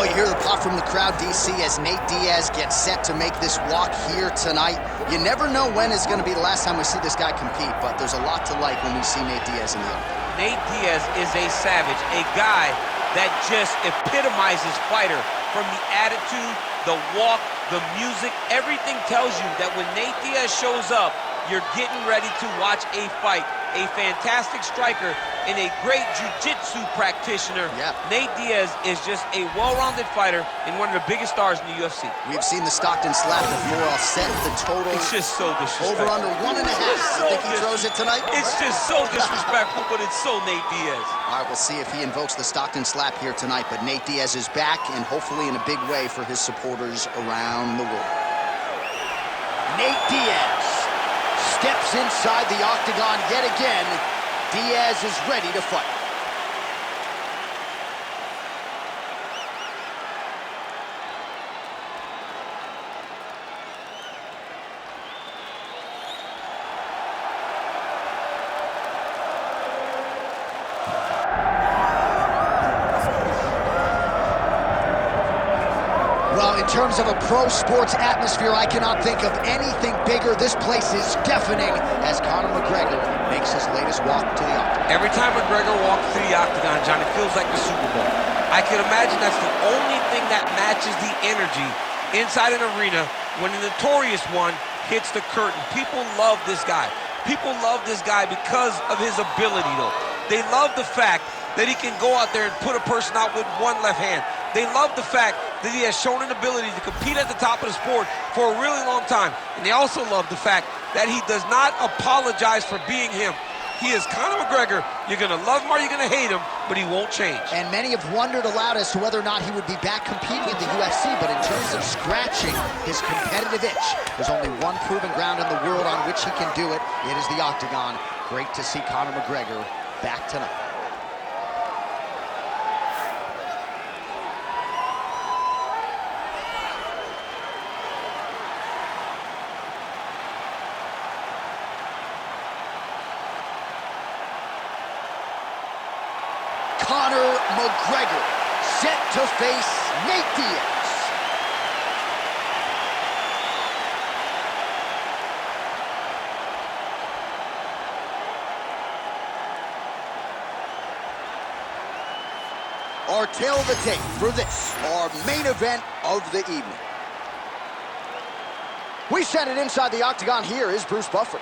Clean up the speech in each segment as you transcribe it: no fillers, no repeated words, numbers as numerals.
Oh, you hear the pop from the crowd, DC, as Nate Diaz gets set to make this walk here tonight. You never know when is going to be the last time we see this guy compete, but there's a lot to like when we see Nate Diaz in the open. Nate Diaz is a savage, a guy that just epitomizes fighter. From the attitude, the walk, the music, everything tells you that when Nate Diaz shows up, you're getting ready to watch a fight. A fantastic striker and a great jiu-jitsu practitioner. Yeah. Nate Diaz is just a well-rounded fighter and one of the biggest stars in the UFC. We've seen the Stockton slap before. I'll set the total. It's just so disrespectful. Over under 1.5. You think he throws it tonight? It's just so disrespectful, but it's so Nate Diaz. All right, we'll see if he invokes the Stockton slap here tonight, but Nate Diaz is back, and hopefully in a big way for his supporters around the world. Nate Diaz steps inside the octagon yet again. Diaz is ready to fight. Well, in terms of a pro sports atmosphere, I cannot think of anything bigger. This place is deafening as Conor McGregor makes his latest walk to the octagon. Every time McGregor walks to the octagon, John, it feels like the Super Bowl. I can imagine that's the only thing that matches the energy inside an arena when the notorious one hits the curtain. People love this guy. People love this guy because of his ability, though. They love the fact that he can go out there and put a person out with one left hand. They love the fact that he has shown an ability to compete at the top of the sport for a really long time. And they also love the fact that he does not apologize for being him. He is Conor McGregor. You're going to love him or you're going to hate him, but he won't change. And many have wondered aloud as to whether or not he would be back competing in the UFC, but in terms of scratching his competitive itch, there's only one proven ground in the world on which he can do it. It is the octagon. Great to see Conor McGregor back tonight. Conor McGregor set to face Nate Diaz. Our tail of the tape for this, our main event of the evening. We send it inside the octagon. Here is Bruce Buffer.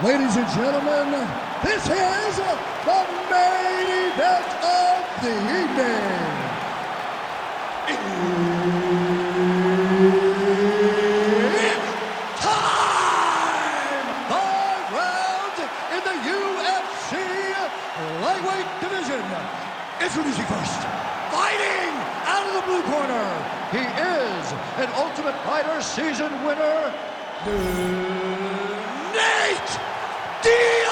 Ladies and gentlemen, this is the main event of the evening. It's time! 5 rounds in the UFC lightweight division. Introducing first, fighting out of the blue corner. He is an Ultimate Fighter season winner, Nate Diaz!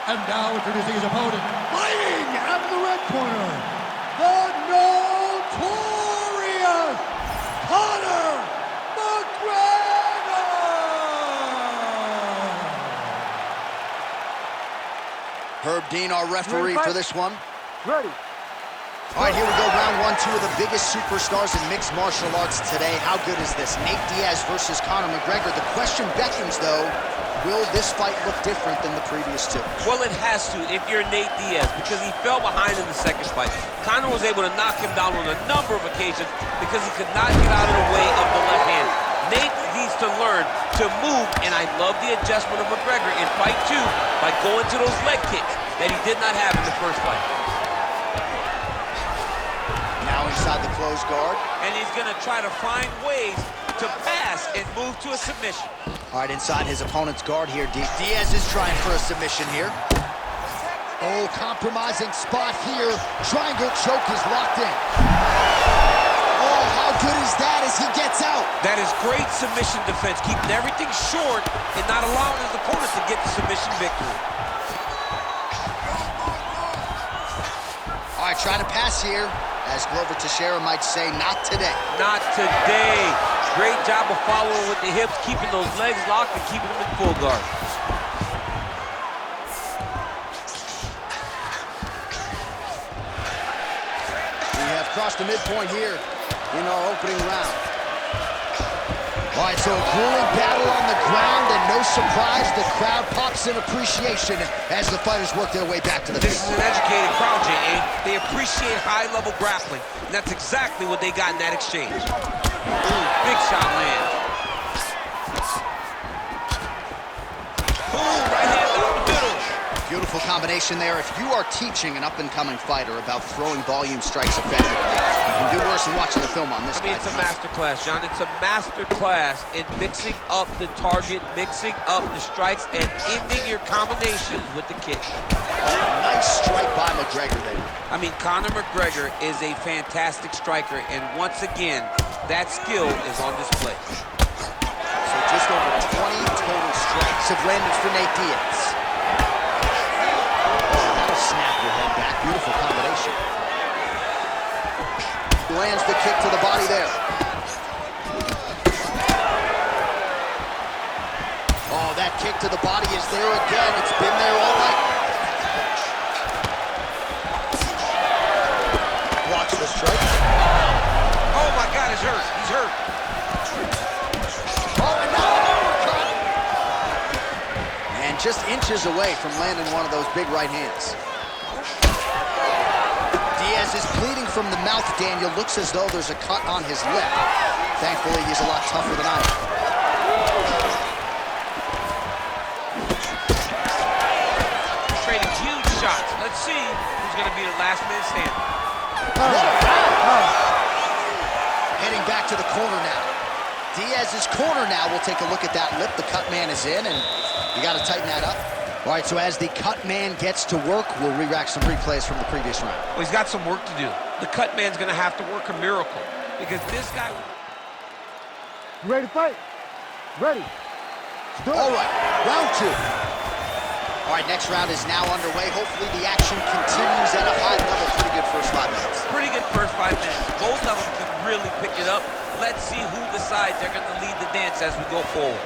And now introducing his opponent, fighting out of the red corner, the notorious Conor McGregor! Herb Dean, our referee for this one. Ready. All right, here we go, round 1, 2 of the biggest superstars in mixed martial arts today. How good is this? Nate Diaz versus Conor McGregor. The question beckons, though, will this fight look different than the previous two? Well, it has to if you're Nate Diaz, because he fell behind in the second fight. Conor was able to knock him down on a number of occasions because he could not get out of the way of the left hand. Nate needs to learn to move, and I love the adjustment of McGregor in fight 2 by going to those leg kicks that he did not have in the first fight. Inside the closed guard. And he's going to try to find ways to pass and move to a submission. All right, inside his opponent's guard here. Diaz is trying for a submission here. Oh, compromising spot here. Triangle choke is locked in. Oh, how good is that as he gets out? That is great submission defense, keeping everything short and not allowing his opponent to get the submission victory. All right, trying to pass here. As Glover Teixeira might say, not today. Not today. Great job of following with the hips, keeping those legs locked and keeping them in full guard. across the midpoint here in our opening round. All right, so a grueling battle on the ground, and no surprise, the crowd pops in appreciation as the fighters work their way back to the This feet. is an educated crowd, J.A. They appreciate high-level grappling, and that's exactly what they got in that exchange. Ooh, big shot lands. Ooh, right hand down the middle. Beautiful combination there. If you are teaching an up-and-coming fighter about throwing volume strikes effectively, you can do worse than watching the film on this guy. It's a master class, John. It's a master class in mixing up the target, mixing up the strikes, and ending your combinations with the kick. Nice strike by McGregor there. I mean, Conor McGregor is a fantastic striker, and once again, that skill is on display. So just over 20 total strikes have landed for Nate Diaz. That'll snap your head back. Beautiful combination. Lands the kick to the body there. Oh, that kick to the body is there again. It's been there all night. Watch the strike. Oh my God, he's hurt. He's hurt. Oh, and now an uppercut. And just inches away from landing one of those big right hands. Diaz is bleeding from the mouth, Daniel. Looks as though there's a cut on his lip. Thankfully, he's a lot tougher than I am. Trading huge shots. Let's see who's going to be the last man standing. Heading back to the corner now. Diaz's corner now. We'll take a look at that lip. The cut man is in, and you got to tighten that up. All right, so as the cut man gets to work, we'll re-rack some replays from the previous round. Well, he's got some work to do. The cut man's going to have to work a miracle because this guy... You ready to fight? Ready. All right, round two. All right, next round is now underway. Hopefully the action continues at a high level. Pretty good first 5 minutes. Pretty good first 5 minutes. Both of them can really pick it up. Let's see who decides they're going to lead the dance as we go forward.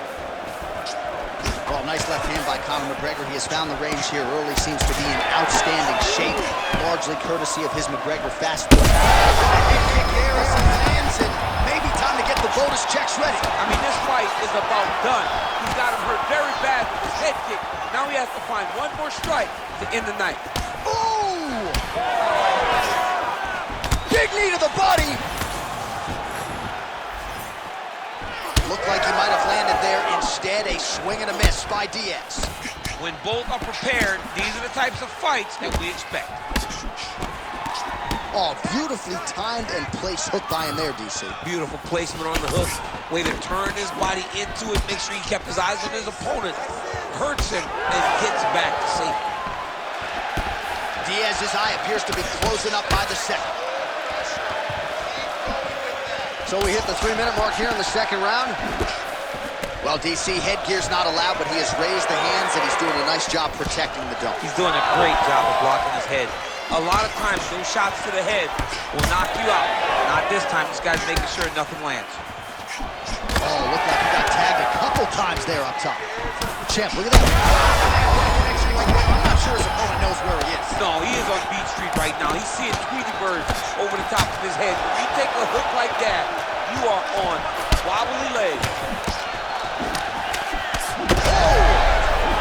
Well, nice left hand by Conor McGregor. He has found the range here early. Seems to be in outstanding shape, largely courtesy of his McGregor fastball. Kick here as he lands, and maybe time to get the bonus checks ready. I mean, this fight is about done. He's got him hurt very bad with his head kick. Now he has to find one more strike to end the night. Ooh! Big knee to the body. Looked like he might have landed there. Instead, a swing and a miss by Diaz. When both are prepared, these are the types of fights that we expect. Oh, beautifully timed and placed hook by him there, DC. Beautiful placement on the hook. Way to turn his body into it. Make sure he kept his eyes on his opponent. Hurts him and gets back to safety. Diaz's eye appears to be closing up by the second. So we hit the 3-minute mark here in the second round. Well, DC, headgear's not allowed, but he has raised the hands, and he's doing a nice job protecting the dome. He's doing a great job of blocking his head. A lot of times, those shots to the head will knock you out. Not this time. This guy's making sure nothing lands. Oh, looked like he got tagged a couple times there up top. Champ, look at that. I'm not sure his opponent knows where he is. No, he is on Beach Street right now. He's seeing Tweety birds over the top of his head. When you take a hook like that, you are on wobbly legs.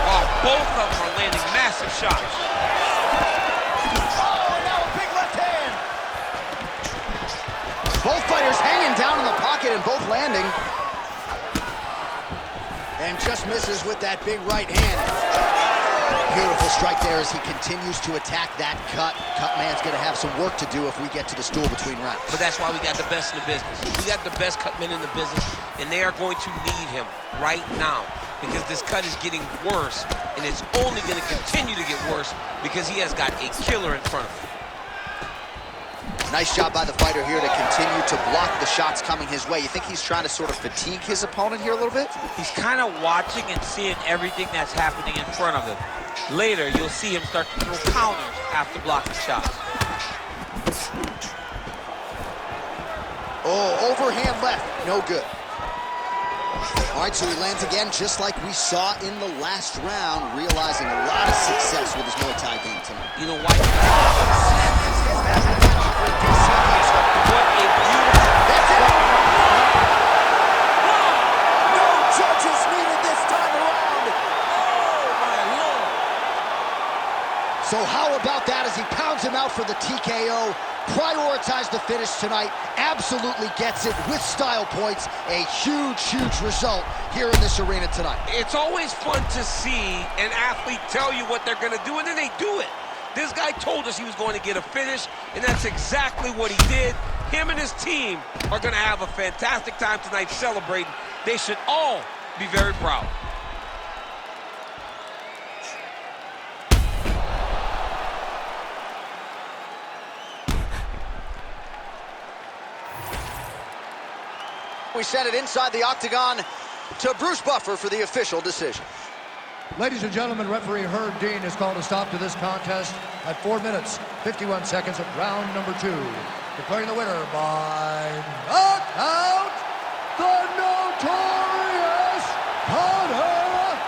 Oh, both of them are landing massive shots. Oh, now a big left hand. Both fighters hanging down in the pocket and both landing. And just misses with that big right hand. Beautiful strike there as he continues to attack that cut. Cut man's going to have some work to do if we get to the stool between rounds. But that's why we got the best in the business. We got the best cut men in the business, and they are going to need him right now because this cut is getting worse, and it's only going to continue to get worse because he has got a killer in front of him. Nice job by the fighter here to continue to block the shots coming his way. You think he's trying to sort of fatigue his opponent here a little bit? He's kind of watching and seeing everything that's happening in front of him. Later, you'll see him start to throw counters after blocking shots. Oh, overhand left, no good. All right, so he lands again just like we saw in the last round, realizing a lot of success with his Muay Thai game tonight. You know why? What a beautiful... That's it! No judges needed this time around. Oh, my Lord. So how about that as he pounds him out for the TKO? Prioritized the finish tonight, absolutely gets it with style points. A huge, huge result here in this arena tonight. It's always fun to see an athlete tell you what they're going to do, and then they do it. This guy told us he was going to get a finish, and that's exactly what he did. Him and his team are going to have a fantastic time tonight celebrating. They should all be very proud. We send it inside the octagon to Bruce Buffer for the official decision. Ladies and gentlemen, referee Herb Dean has called a stop to this contest at 4 minutes, 51 seconds of round number 2. Declaring the winner by knockout, the notorious Conor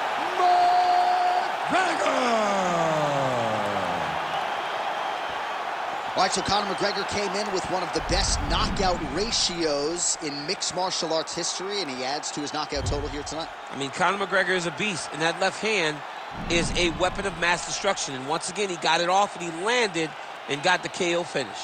McGregor! All right, so Conor McGregor came in with one of the best knockout ratios in mixed martial arts history, and he adds to his knockout total here tonight. I mean, Conor McGregor is a beast, and that left hand is a weapon of mass destruction. And once again, he got it off, and he landed and got the KO finish.